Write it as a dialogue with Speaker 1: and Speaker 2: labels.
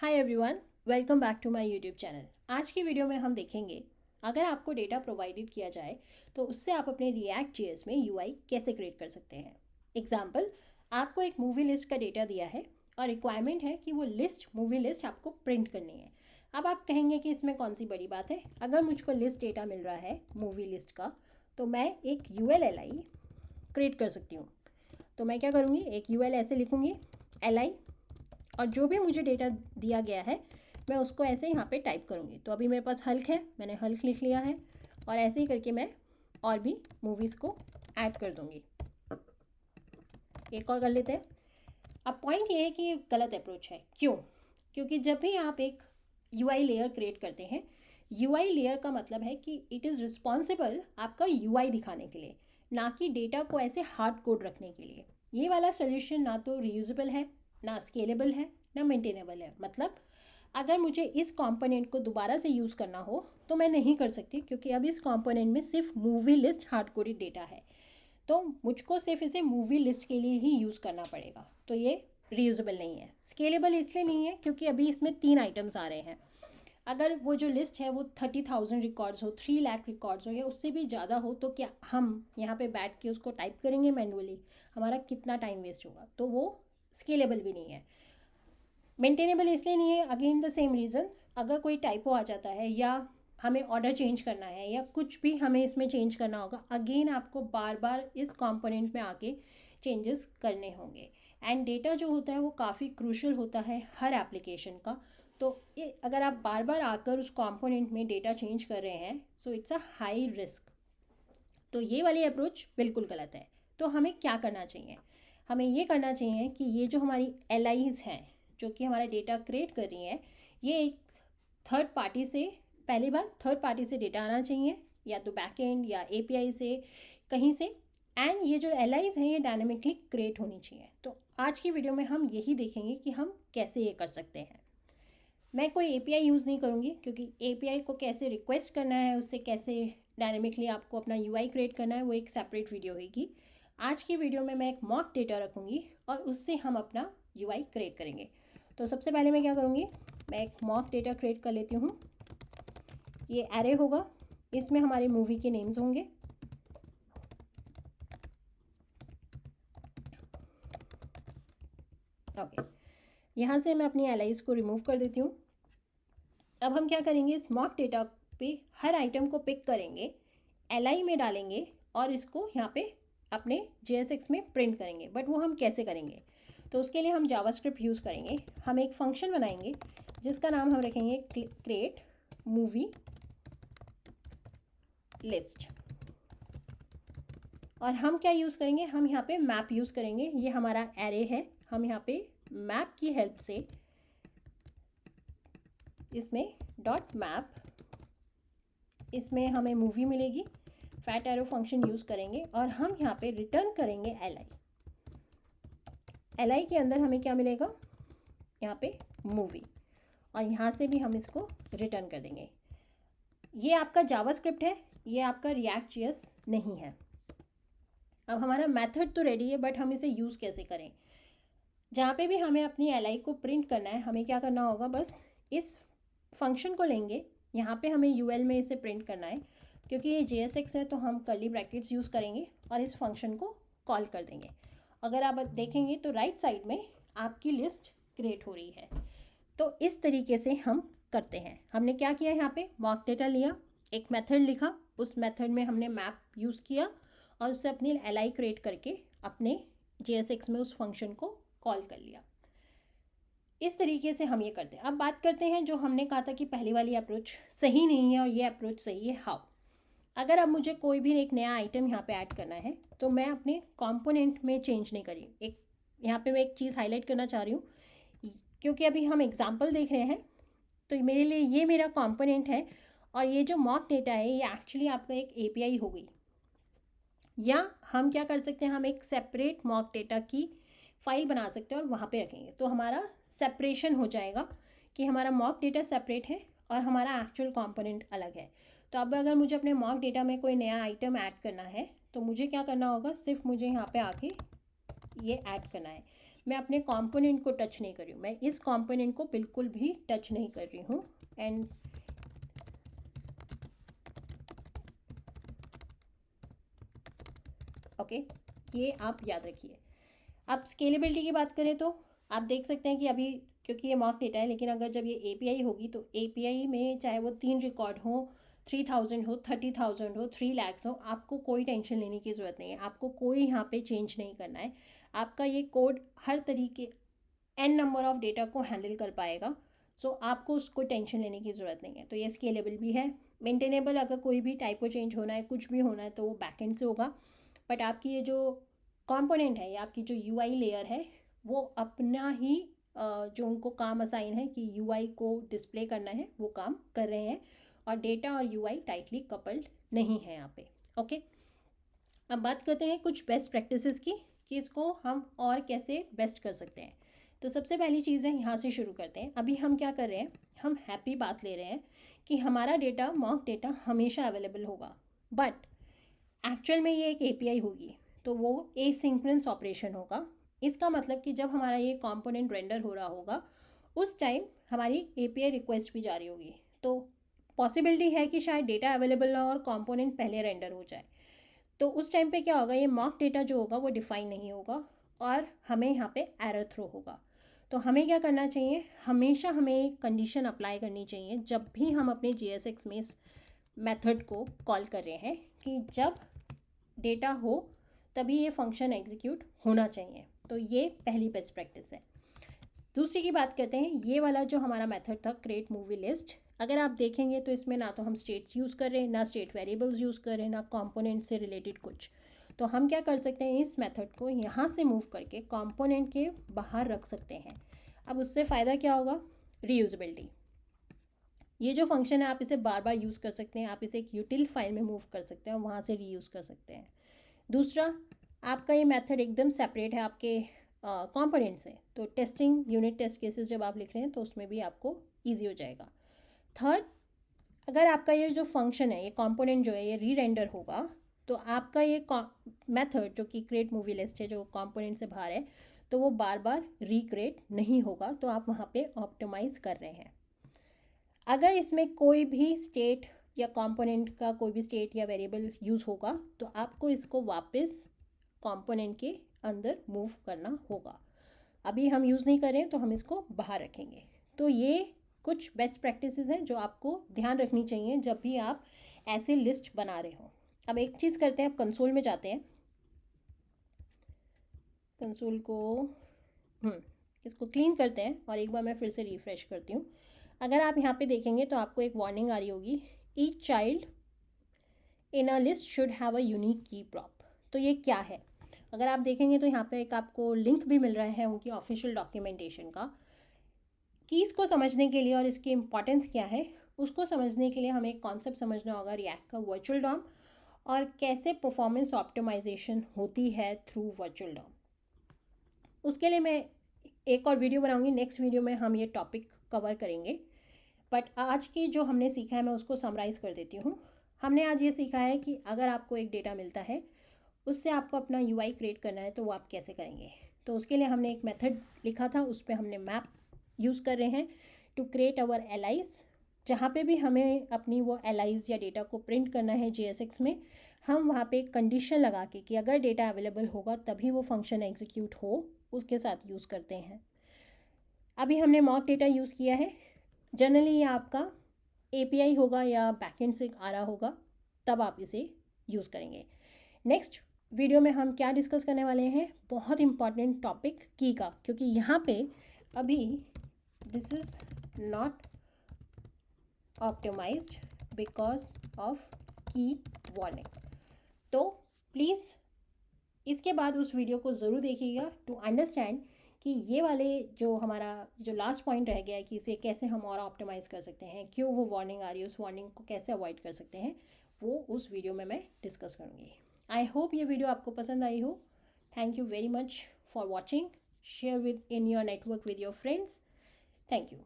Speaker 1: Hi everyone, welcome back to my YouTube channel. आज की video में हम देखेंगे अगर आपको डेटा प्रोवाइडेड किया जाए तो उससे आप अपने रिएक्ट जेएस में यूआई कैसे क्रिएट कर सकते हैं। एग्जाम्पल, आपको एक मूवी लिस्ट का डेटा दिया है और रिक्वायरमेंट है कि वो मूवी लिस्ट आपको प्रिंट करनी है। अब आप कहेंगे कि इसमें कौन सी बड़ी बात है, अगर मुझको लिस्ट डेटा मिल रहा है मूवी लिस्ट का तो मैं एक ULLI क्रिएट कर सकती हूँ। तो मैं क्या करूँगी, एक UL ऐसे लिखूँगी LI, और जो भी मुझे डेटा दिया गया है मैं उसको ऐसे यहाँ पे टाइप करूँगी। तो अभी मेरे पास हल्क है, मैंने हल्क लिख लिया है और ऐसे ही करके मैं और भी मूवीज़ को ऐड कर दूँगी। एक और कर लेते हैं। अब पॉइंट ये है कि ये गलत अप्रोच है। क्यों? क्योंकि जब भी आप एक UI लेयर क्रिएट करते हैं, UI लेयर का मतलब है कि इट इज़ रिस्पॉन्सिबल आपका UI दिखाने के लिए, ना कि डेटा को ऐसे हार्ड कोड रखने के लिए। ये वाला सोल्यूशन ना तो रीयूजेबल है, ना स्केलेबल है, ना मेंटेनेबल है। मतलब अगर मुझे इस कंपोनेंट को दोबारा से यूज़ करना हो तो मैं नहीं कर सकती, क्योंकि अब इस कंपोनेंट में सिर्फ movie list hard coded data है, तो मुझको सिर्फ इसे मूवी लिस्ट के लिए ही यूज़ करना पड़ेगा। तो ये रीयूजेबल नहीं है। स्केलेबल इसलिए नहीं है क्योंकि अभी इसमें 3 आइटम्स आ रहे हैं। अगर वो जो लिस्ट है वो 30,000 रिकॉर्ड्स हो, 3 लाख रिकॉर्ड्स हो या उससे भी ज़्यादा हो, तो क्या हम यहाँ पे बैठ के उसको टाइप करेंगे मैनुअली? हमारा कितना टाइम वेस्ट होगा। तो वो स्केलेबल भी नहीं है। मेंटेनेबल इसलिए नहीं है, अगेन द सेम रीज़न। अगर कोई टाइपो आ जाता है या हमें ऑर्डर चेंज करना है या कुछ भी हमें इसमें चेंज करना होगा, अगेन आपको बार बार इस कंपोनेंट में आके चेंजेस करने होंगे। एंड डेटा जो होता है वो काफ़ी क्रूशल होता है हर एप्लीकेशन का। तो अगर आप बार बार आकर उस कंपोनेंट में डेटा चेंज कर रहे हैं, so it's a high risk. तो ये वाली अप्रोच बिल्कुल गलत है। तो हमें क्या करना चाहिए? हमें ये करना चाहिए कि ये जो हमारी LIs हैं जो कि हमारा डेटा क्रिएट कर रही हैं, ये एक थर्ड पार्टी से, पहली बात थर्ड पार्टी से डेटा आना चाहिए, या तो बैकएंड या API से, कहीं से। एंड ये जो LIs हैं ये डायनेमिकली क्रिएट होनी चाहिए। तो आज की वीडियो में हम यही देखेंगे कि हम कैसे ये कर सकते हैं। मैं कोई API यूज़ नहीं करूँगी, क्योंकि API को कैसे रिक्वेस्ट करना है, उससे कैसे डायनेमिकली आपको अपना UI क्रिएट करना है, वो एक सेपरेट वीडियो होगी। आज की वीडियो में मैं एक मॉक डेटा रखूँगी और उससे हम अपना UI क्रिएट करेंगे। तो सबसे पहले मैं क्या करूँगी, मैं एक मॉक डेटा क्रिएट कर लेती हूँ। ये एरे होगा, इसमें हमारे मूवी के नेम्स होंगे। ओके, यहाँ से मैं अपनी LIs को रिमूव कर देती हूँ। अब हम क्या करेंगे, इस मॉक डेटा पे हर आइटम को पिक करेंगे, LI में डालेंगे और इसको यहाँ पे अपने JSX में प्रिंट करेंगे। बट वो हम कैसे करेंगे? तो उसके लिए हम जावास्क्रिप्ट यूज़ करेंगे। हम एक फंक्शन बनाएंगे जिसका नाम हम रखेंगे क्रिएट मूवी लिस्ट। और हम क्या यूज़ करेंगे, हम यहाँ पे मैप यूज़ करेंगे। ये हमारा एरे है, हम यहाँ पे मैप की हेल्प से इसमें डॉट मैप, इसमें हमें मूवी मिलेगी। फैट एरो फंक्शन यूज़ करेंगे और हम यहाँ पे रिटर्न करेंगे LI के अंदर हमें क्या मिलेगा, यहाँ पे मूवी, और यहाँ से भी हम इसको रिटर्न कर देंगे। ये आपका जावास्क्रिप्ट है, ये आपका रिएक्ट जेएस नहीं है। अब हमारा मेथड तो रेडी है, बट हम इसे यूज़ कैसे करें? जहाँ पे भी हमें अपनी LI को प्रिंट करना है, हमें क्या करना होगा, बस इस फंक्शन को लेंगे, यहाँ पे हमें UL में इसे प्रिंट करना है। क्योंकि ये JSX है तो हम कर्ली ब्रैकेट्स यूज़ करेंगे और इस फंक्शन को कॉल कर देंगे। अगर आप देखेंगे तो राइट साइड में आपकी लिस्ट क्रिएट हो रही है। तो इस तरीके से हम करते हैं। हमने क्या किया, यहाँ पे मॉक डेटा लिया, एक मेथड लिखा, उस मेथड में हमने मैप यूज़ किया और उससे अपनी LI क्रिएट करके अपने JSX में उस फंक्शन को कॉल कर लिया। इस तरीके से हम ये करते हैं। अब बात करते हैं, जो हमने कहा था कि पहली वाली अप्रोच सही नहीं है और ये अप्रोच सही है। हाउ? अगर अब मुझे कोई भी एक नया आइटम यहाँ पे ऐड करना है तो मैं अपने कंपोनेंट में चेंज नहीं करी। एक यहाँ पे मैं एक चीज़ हाईलाइट करना चाह रही हूँ, क्योंकि अभी हम एग्जांपल देख रहे हैं, तो मेरे लिए ये मेरा कंपोनेंट है और ये जो मॉक डेटा है ये एक्चुअली आपका एक API हो गई। या हम क्या कर सकते हैं, हम एक सेपरेट मॉक डेटा की फाइल बना सकते हैं और वहाँ पे रखेंगे, तो हमारा सेपरेशन हो जाएगा कि हमारा मॉक डेटा सेपरेट है और हमारा एक्चुअल कंपोनेंट अलग है। तो अब अगर मुझे अपने मॉक डेटा में कोई नया आइटम ऐड करना है तो मुझे क्या करना होगा, सिर्फ मुझे यहाँ पे आके ये ऐड करना है। मैं अपने कंपोनेंट को टच नहीं कर रही हूँ, मैं इस कंपोनेंट को बिल्कुल भी टच नहीं कर रही हूँ। एंड ओके, ये आप याद रखिए। अब स्केलेबिलिटी की बात करें तो आप देख सकते हैं कि अभी क्योंकि ये मॉक डेटा है, लेकिन अगर जब ये एपीआई होगी तो एपीआई में चाहे वो 3 रिकॉर्ड हो, 3000 हो, 30,000 हो, 3 lakhs हो, आपको कोई टेंशन लेने की ज़रूरत नहीं है। आपको कोई यहाँ पे चेंज नहीं करना है। आपका ये कोड हर तरीके n नंबर ऑफ डेटा को हैंडल कर पाएगा। सो आपको उसको टेंशन लेने की ज़रूरत नहीं है। तो ये स्केलेबल भी है, मेंटेनेबल। अगर कोई भी टाइपो चेंज होना है, कुछ भी होना है, तो वो बैकएंड से होगा। बट आपकी ये जो कंपोनेंट है या आपकी जो यूआई लेयर है, वो अपना ही जो उनको काम असाइन है कि यूआई को डिस्प्ले करना है, वो काम कर रहे हैं। और डेटा और यूआई टाइटली कपल्ड नहीं है यहाँ पे। ओके, अब बात करते हैं कुछ बेस्ट प्रैक्टिसेस की कि इसको हम और कैसे बेस्ट कर सकते हैं। तो सबसे पहली चीज़ है, यहाँ से शुरू करते हैं। अभी हम क्या कर रहे हैं, हम हैप्पी बात ले रहे हैं कि हमारा डेटा, मॉक डेटा हमेशा अवेलेबल होगा। बट एक्चुअल में ये एक एपीआई होगी, तो वो एसिंक्रोनस ऑपरेशन होगा। इसका मतलब कि जब हमारा ये कंपोनेंट रेंडर हो रहा होगा, उस टाइम हमारी एपीआई रिक्वेस्ट भी जारी होगी। तो पॉसिबिलिटी है कि शायद डेटा अवेलेबल ना हो और कंपोनेंट पहले रेंडर हो जाए। तो उस टाइम पे क्या होगा, ये मॉक डेटा जो होगा वो डिफाइन नहीं होगा और हमें यहाँ पे एरर थ्रो होगा। तो हमें क्या करना चाहिए, हमेशा हमें एक कंडीशन अप्लाई करनी चाहिए जब भी हम अपने JSX में इस मेथड को कॉल कर रहे हैं कि जब डेटा हो तभी ये फंक्शन एग्जीक्यूट होना चाहिए। तो ये पहली बेस्ट प्रैक्टिस है। दूसरी की बात करते हैं, ये वाला जो हमारा मेथड था क्रिएट मूवी लिस्ट, अगर आप देखेंगे तो इसमें ना तो हम स्टेट्स यूज़ कर रहे हैं, ना स्टेट वेरिएबल्स यूज़ कर रहे हैं, ना कंपोनेंट से रिलेटेड कुछ। तो हम क्या कर सकते हैं, इस मेथड को यहाँ से मूव करके कंपोनेंट के बाहर रख सकते हैं। अब उससे फ़ायदा क्या होगा, रीयूजेबिलिटी। ये जो फंक्शन है आप इसे बार बार यूज़ कर सकते हैं, आप इसे एक यूटिल फाइल में मूव कर सकते हैं और वहाँ से रीयूज़ कर सकते हैं। दूसरा, आपका ये मेथड एकदम सेपरेट है आपके कंपोनेंट से, तो टेस्टिंग यूनिट टेस्ट केसेस जब आप लिख रहे हैं तो उसमें भी आपको ईजी हो जाएगा। थर्ड, अगर आपका ये जो फंक्शन है, ये कंपोनेंट जो है ये री रेंडर होगा, तो आपका ये मेथड जो कि क्रिएट मूवी लिस्ट है, जो कंपोनेंट से बाहर है, तो वो बार बार रिक्रिएट नहीं होगा। तो आप वहाँ पे ऑप्टिमाइज़ कर रहे हैं। अगर इसमें कोई भी स्टेट या कंपोनेंट का कोई भी स्टेट या वेरिएबल यूज़ होगा, तो आपको इसको वापस कंपोनेंट के अंदर मूव करना होगा। अभी हम यूज़ नहीं कर रहे हैं तो हम इसको बाहर रखेंगे। तो ये कुछ बेस्ट प्रैक्टिसेस हैं जो आपको ध्यान रखनी चाहिए जब भी आप ऐसे लिस्ट बना रहे हो। अब एक चीज़ करते हैं, अब कंसोल में जाते हैं। कंसोल को इसको क्लीन करते हैं और एक बार मैं फिर से रिफ़्रेश करती हूँ। अगर आप यहाँ पे देखेंगे तो आपको एक वार्निंग आ रही होगी, each child in a list should have a unique की प्रॉप। तो ये क्या है, अगर आप देखेंगे तो यहाँ पे एक आपको लिंक भी मिल रहा है उनकी ऑफिशियल डॉक्यूमेंटेशन का। कीज़ को समझने के लिए और इसकी इम्पॉर्टेंस क्या है उसको समझने के लिए हमें एक कॉन्सेप्ट समझना होगा, रिएक्ट का वर्चुअल डॉम, और कैसे परफॉर्मेंस ऑप्टिमाइजेशन होती है थ्रू वर्चुअल डॉम। उसके लिए मैं एक और वीडियो बनाऊंगी, नेक्स्ट वीडियो में हम ये टॉपिक कवर करेंगे। बट आज की जो हमने सीखा है मैं उसको समराइज़ कर देती हूँ। हमने आज ये सीखा है कि अगर आपको एक डेटा मिलता है, उससे आपको अपना यूआई क्रिएट करना है, तो वो आप कैसे करेंगे। तो उसके लिए हमने एक मेथड लिखा था, उस पर हमने मैप यूज़ कर रहे हैं टू क्रिएट अवर एलाइज। जहाँ पे भी हमें अपनी वो एलाइज या डेटा को प्रिंट करना है JSX में, हम वहाँ पे एक कंडीशन लगा के कि अगर डेटा अवेलेबल होगा तभी वो फंक्शन एग्जीक्यूट हो, उसके साथ यूज़ करते हैं। अभी हमने मॉक डेटा यूज़ किया है। जनरली ये आपका API होगा या बैकएंड से आ रहा होगा, तब आप इसे यूज़ करेंगे। नेक्स्ट वीडियो में हम क्या डिस्कस करने वाले हैं, बहुत इंपॉर्टेंट टॉपिक की का, क्योंकि यहाँ पे अभी this is not optimized because of की वार्निंग। तो प्लीज़ इसके बाद उस वीडियो को ज़रूर देखिएगा टू अंडरस्टैंड कि ये वाले जो हमारा जो लास्ट पॉइंट रह गया है कि इसे कैसे हम और ऑप्टिमाइज़ कर सकते हैं, क्यों वो वार्निंग आ रही है, उस वार्निंग को कैसे अवॉइड कर सकते हैं, वो उस वीडियो में मैं डिस्कस करूँगी। आई होप ये वीडियो आपको पसंद आई हो। Thank you very much for watching. Share with in your network with your friends. Thank you.